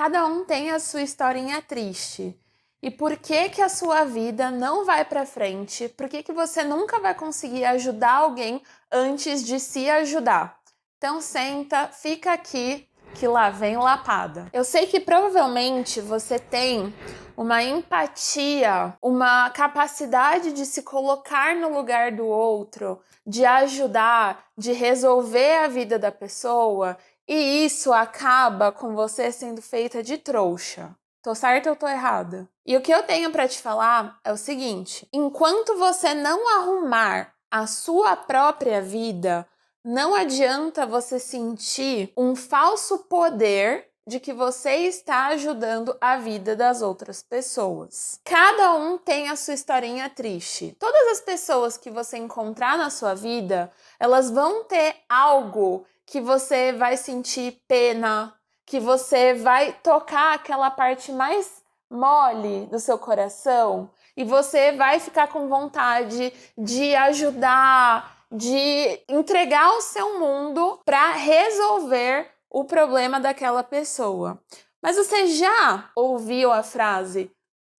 Cada um tem a sua historinha triste. E por que que a sua vida não vai para frente? Por que que você nunca vai conseguir ajudar alguém antes de se ajudar? Então senta, fica aqui, que lá vem lapada. Eu sei que provavelmente você tem uma empatia, uma capacidade de se colocar no lugar do outro, de ajudar, de resolver a vida da pessoa, e isso acaba com você sendo feita de trouxa. Tô certa ou tô errada? E o que eu tenho para te falar é o seguinte: enquanto você não arrumar a sua própria vida, não adianta você sentir um falso poder de que você está ajudando a vida das outras pessoas. Cada um tem a sua historinha triste. Todas as pessoas que você encontrar na sua vida, elas vão ter algo que você vai sentir pena, que você vai tocar aquela parte mais mole do seu coração e você vai ficar com vontade de ajudar, de entregar o seu mundo para resolver o problema daquela pessoa. Mas você já ouviu a frase: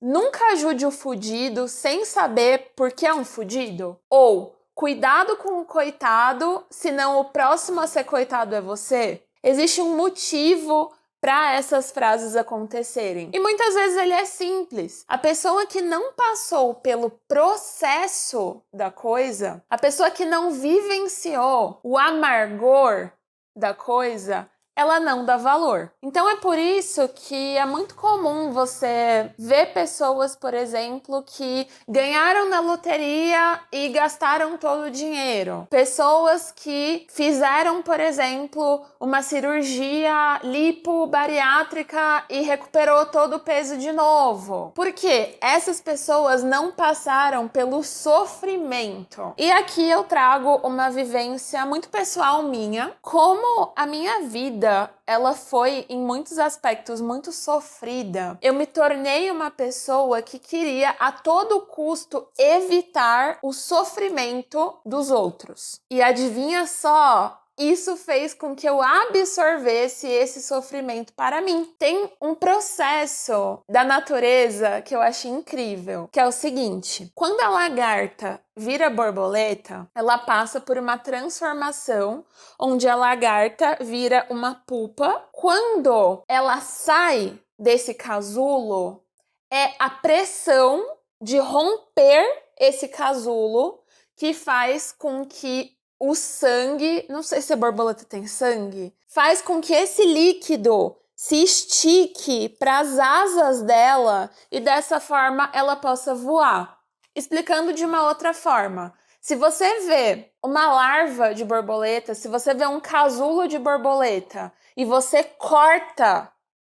nunca ajude o fudido sem saber por que é um fudido? Ou cuidado com o coitado, senão o próximo a ser coitado é você? Existe um motivo para essas frases acontecerem. E muitas vezes ele é simples. A pessoa que não passou pelo processo da coisa, a pessoa que não vivenciou o amargor da coisa, ela não dá valor. Então é por isso que é muito comum você ver pessoas, por exemplo, que ganharam na loteria e gastaram todo o dinheiro. Pessoas que fizeram, por exemplo, uma cirurgia lipo-bariátrica e recuperou todo o peso de novo. Por quê? Essas pessoas não passaram pelo sofrimento. E aqui eu trago uma vivência muito pessoal minha, como a minha vida ela foi em muitos aspectos muito sofrida. Eu me tornei uma pessoa que queria a todo custo evitar o sofrimento dos outros. E adivinha só? Isso fez com que eu absorvesse esse sofrimento para mim. Tem um processo da natureza que eu acho incrível, que é o seguinte: quando a lagarta vira borboleta, ela passa por uma transformação onde a lagarta vira uma pupa. Quando ela sai desse casulo, é a pressão de romper esse casulo que faz com que o sangue, não sei se a borboleta tem sangue, faz com que esse líquido se estique para as asas dela e dessa forma ela possa voar. Explicando de uma outra forma, se você vê uma larva de borboleta, se você vê um casulo de borboleta e você corta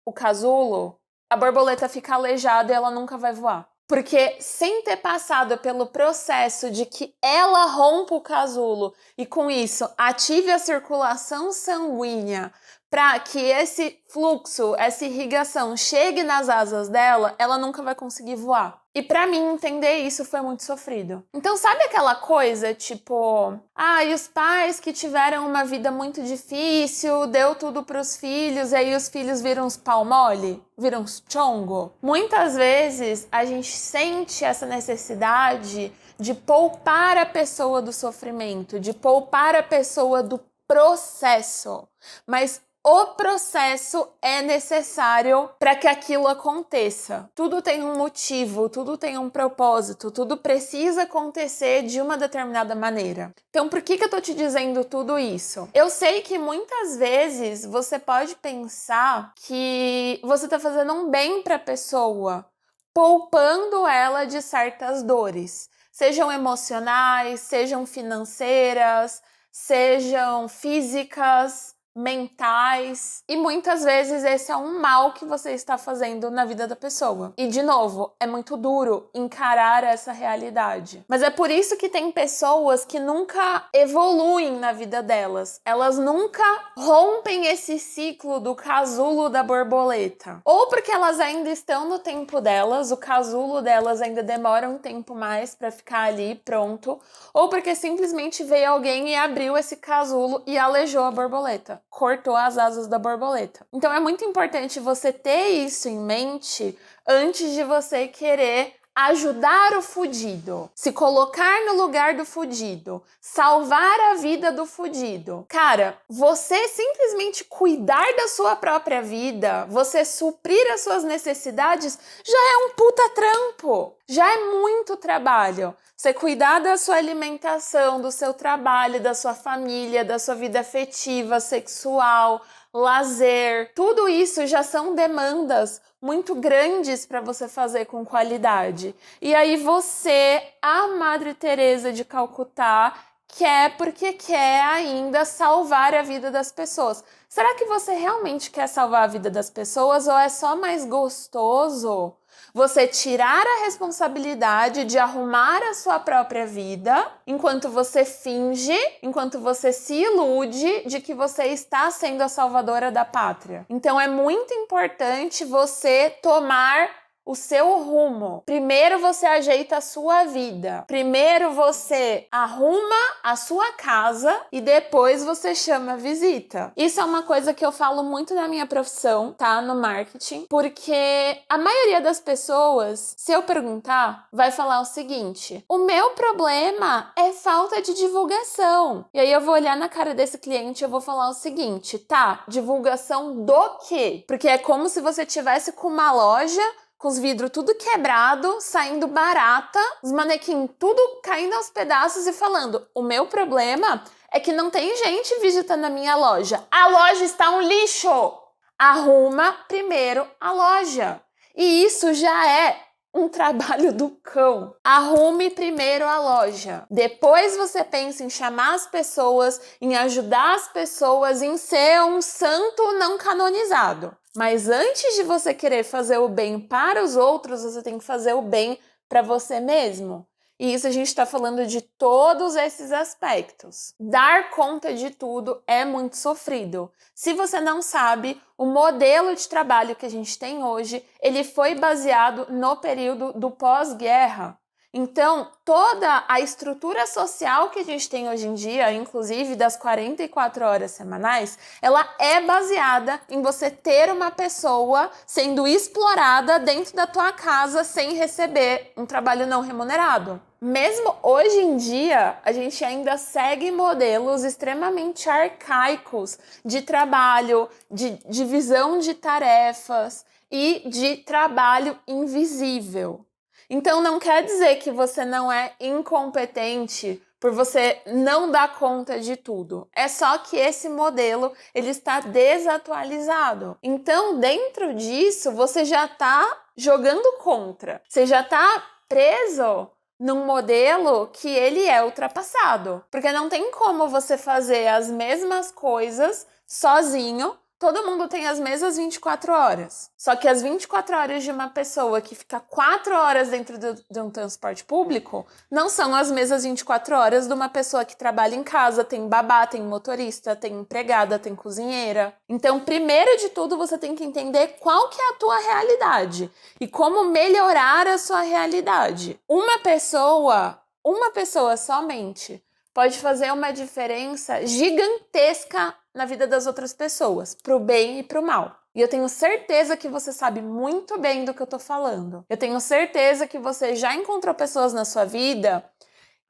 o casulo, a borboleta fica aleijada e ela nunca vai voar. Porque sem ter passado pelo processo de que ela rompa o casulo e com isso ative a circulação sanguínea para que esse fluxo, essa irrigação chegue nas asas dela, ela nunca vai conseguir voar. E para mim entender isso foi muito sofrido. Então sabe aquela coisa tipo, e os pais que tiveram uma vida muito difícil, deu tudo pros filhos e aí os filhos viram uns pau mole, viram uns chongo? Muitas vezes a gente sente essa necessidade de poupar a pessoa do sofrimento, de poupar a pessoa do processo, mas o processo é necessário para que aquilo aconteça. Tudo tem um motivo, tudo tem um propósito, tudo precisa acontecer de uma determinada maneira. Então, por que eu tô te dizendo tudo isso? Eu sei que muitas vezes você pode pensar que você tá fazendo um bem para a pessoa, poupando ela de certas dores, sejam emocionais, sejam financeiras, sejam físicas, mentais, e muitas vezes esse é um mal que você está fazendo na vida da pessoa. E de novo, é muito duro encarar essa realidade. Mas é por isso que tem pessoas que nunca evoluem na vida delas. Elas nunca rompem esse ciclo do casulo da borboleta. Ou porque elas ainda estão no tempo delas, o casulo delas ainda demora um tempo mais para ficar ali pronto, ou porque simplesmente veio alguém e abriu esse casulo e aleijou a borboleta. cortou as asas da borboleta. Então é muito importante você ter isso em mente antes de você querer ajudar o fudido, se colocar no lugar do fudido, salvar a vida do fudido. Cara, você simplesmente cuidar da sua própria vida, você suprir as suas necessidades, já é um puta trampo. Já é muito trabalho. Você cuidar da sua alimentação, do seu trabalho, da sua família, da sua vida afetiva, sexual, lazer, tudo isso já são demandas muito grandes para você fazer com qualidade. E aí você, a Madre Teresa de Calcutá, quer porque quer ainda salvar a vida das pessoas. Será que você realmente quer salvar a vida das pessoas ou é só mais gostoso você tirar a responsabilidade de arrumar a sua própria vida, enquanto você finge, enquanto você se ilude de que você está sendo a salvadora da pátria? Então é muito importante você tomar o seu rumo. Primeiro você ajeita a sua vida. Primeiro você arruma a sua casa e depois você chama a visita. Isso é uma coisa que eu falo muito na minha profissão, tá? No marketing. Porque a maioria das pessoas, se eu perguntar, vai falar o seguinte: o meu problema é falta de divulgação. E aí eu vou olhar na cara desse cliente e eu vou falar o seguinte: tá, divulgação do quê? Porque é como se você tivesse com uma loja com os vidros tudo quebrado, saindo barata, os manequins tudo caindo aos pedaços e falando: o meu problema é que não tem gente visitando a minha loja. A loja está um lixo! Arruma primeiro a loja. E isso já é um trabalho do cão. Arrume primeiro a loja. Depois você pensa em chamar as pessoas, em ajudar as pessoas, em ser um santo não canonizado. Mas antes de você querer fazer o bem para os outros, você tem que fazer o bem para você mesmo. E isso a gente está falando de todos esses aspectos. Dar conta de tudo é muito sofrido. Se você não sabe, o modelo de trabalho que a gente tem hoje, ele foi baseado no período do pós-guerra. Então, toda a estrutura social que a gente tem hoje em dia, inclusive das 44 horas semanais, ela é baseada em você ter uma pessoa sendo explorada dentro da tua casa sem receber um trabalho não remunerado. Mesmo hoje em dia, a gente ainda segue modelos extremamente arcaicos de trabalho, de divisão de tarefas e de trabalho invisível. Então não quer dizer que você não é incompetente por você não dar conta de tudo. É só que esse modelo ele está desatualizado. Então dentro disso você já está jogando contra. Você já está preso num modelo que ele é ultrapassado. Porque não tem como você fazer as mesmas coisas sozinho. Todo mundo tem as mesmas 24 horas. Só que as 24 horas de uma pessoa que fica 4 horas dentro de um transporte público não são as mesmas 24 horas de uma pessoa que trabalha em casa, tem babá, tem motorista, tem empregada, tem cozinheira. Então, primeiro de tudo, você tem que entender qual que é a tua realidade e como melhorar a sua realidade. Uma pessoa somente pode fazer uma diferença gigantesca na vida das outras pessoas, pro bem e pro mal. E eu tenho certeza que você sabe muito bem do que eu tô falando. Eu tenho certeza que você já encontrou pessoas na sua vida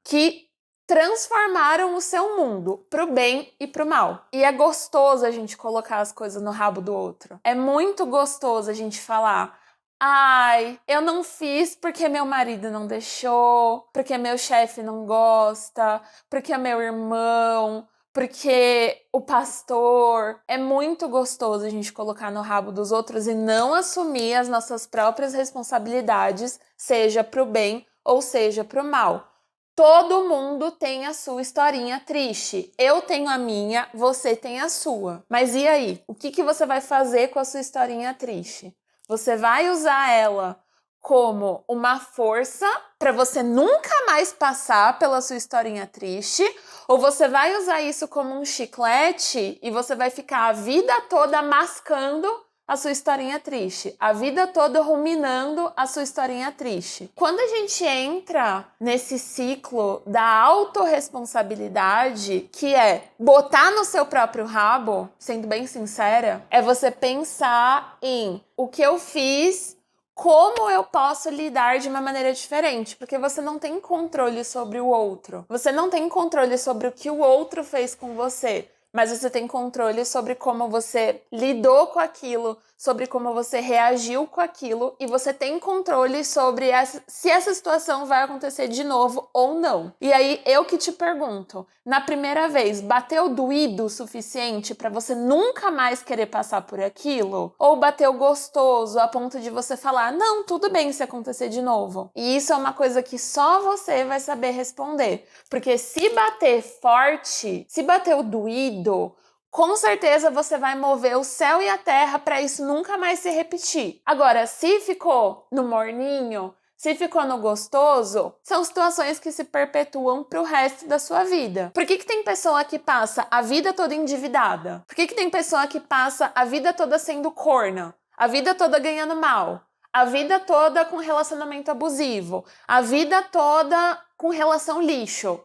que transformaram o seu mundo pro bem e pro mal. E é gostoso a gente colocar as coisas no rabo do outro. É muito gostoso a gente falar: ai, eu não fiz porque meu marido não deixou, porque meu chefe não gosta, porque meu irmão, porque o pastor. É muito gostoso a gente colocar no rabo dos outros e não assumir as nossas próprias responsabilidades, seja pro bem ou seja pro mal. Todo mundo tem a sua historinha triste. Eu tenho a minha, você tem a sua. Mas e aí? O que você vai fazer com a sua historinha triste? Você vai usar ela como uma força para você nunca mais passar pela sua historinha triste, ou você vai usar isso como um chiclete e você vai ficar a vida toda mascando a sua historinha triste, a vida toda ruminando a sua historinha triste. Quando a gente entra nesse ciclo da autorresponsabilidade, que é botar no seu próprio rabo, sendo bem sincera, é você pensar em o que eu fiz, como eu posso lidar de uma maneira diferente, porque você não tem controle sobre o outro. Você não tem controle sobre o que o outro fez com você, mas você tem controle sobre como você lidou com aquilo, sobre como você reagiu com aquilo, e você tem controle sobre se essa situação vai acontecer de novo ou não. E aí, eu que te pergunto, na primeira vez, bateu doído o suficiente para você nunca mais querer passar por aquilo? Ou bateu gostoso a ponto de você falar, não, tudo bem se acontecer de novo? E isso é uma coisa que só você vai saber responder. Porque se bater forte, se bater doído, com certeza você vai mover o céu e a terra para isso nunca mais se repetir. Agora, se ficou no morninho, se ficou no gostoso, são situações que se perpetuam pro resto da sua vida. Por que tem pessoa que passa a vida toda endividada? Por que tem pessoa que passa a vida toda sendo corna? A vida toda ganhando mal? A vida toda com relacionamento abusivo? A vida toda com relação lixo?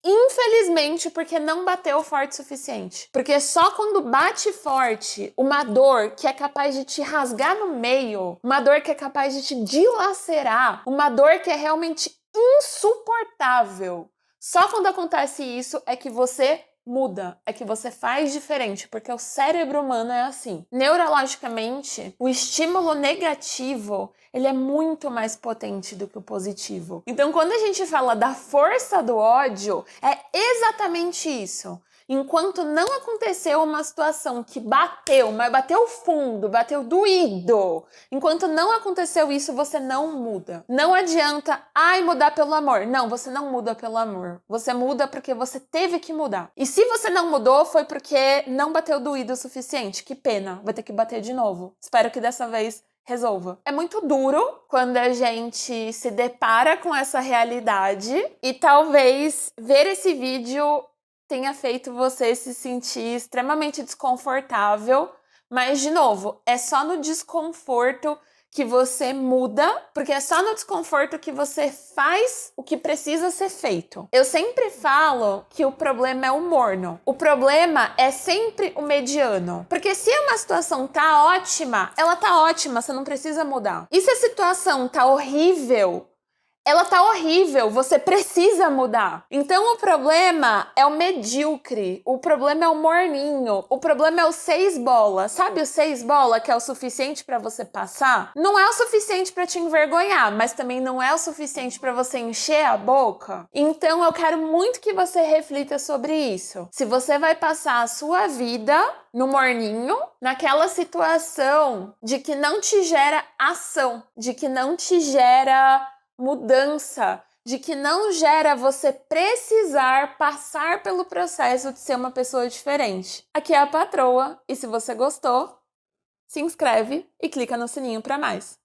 Infelizmente, porque não bateu forte o suficiente. Porque só quando bate forte uma dor que é capaz de te rasgar no meio, uma dor que é capaz de te dilacerar, uma dor que é realmente insuportável, só quando acontece isso é que você muda, é que você faz diferente, porque o cérebro humano é assim. Neurologicamente, o estímulo negativo, ele é muito mais potente do que o positivo. Então, quando a gente fala da força do ódio, é exatamente isso. Enquanto não aconteceu uma situação que bateu, mas bateu fundo, bateu doído, enquanto não aconteceu isso, você não muda. Não adianta, mudar pelo amor. Não, você não muda pelo amor. Você muda porque você teve que mudar. E se você não mudou, foi porque não bateu doído o suficiente. Que pena, vai ter que bater de novo. Espero que dessa vez resolva. É muito duro quando a gente se depara com essa realidade e talvez ver esse vídeo tenha feito você se sentir extremamente desconfortável, mas, de novo, é só no desconforto que você muda, porque é só no desconforto que você faz o que precisa ser feito. Eu sempre falo que o problema é o morno. O problema é sempre o mediano. Porque se uma situação tá ótima, ela tá ótima, você não precisa mudar. E se a situação tá horrível, ela tá horrível, você precisa mudar. Então o problema é o medíocre, o problema é o morninho, o problema é o 6 bola. Sabe o 6 bola que é o suficiente pra você passar? Não é o suficiente pra te envergonhar, mas também não é o suficiente pra você encher a boca. Então eu quero muito que você reflita sobre isso. Se você vai passar a sua vida no morninho, naquela situação de que não te gera ação, de que não te gera mudança, de que não gera você precisar passar pelo processo de ser uma pessoa diferente. Aqui é a patroa, e se você gostou, se inscreve e clica no sininho para mais.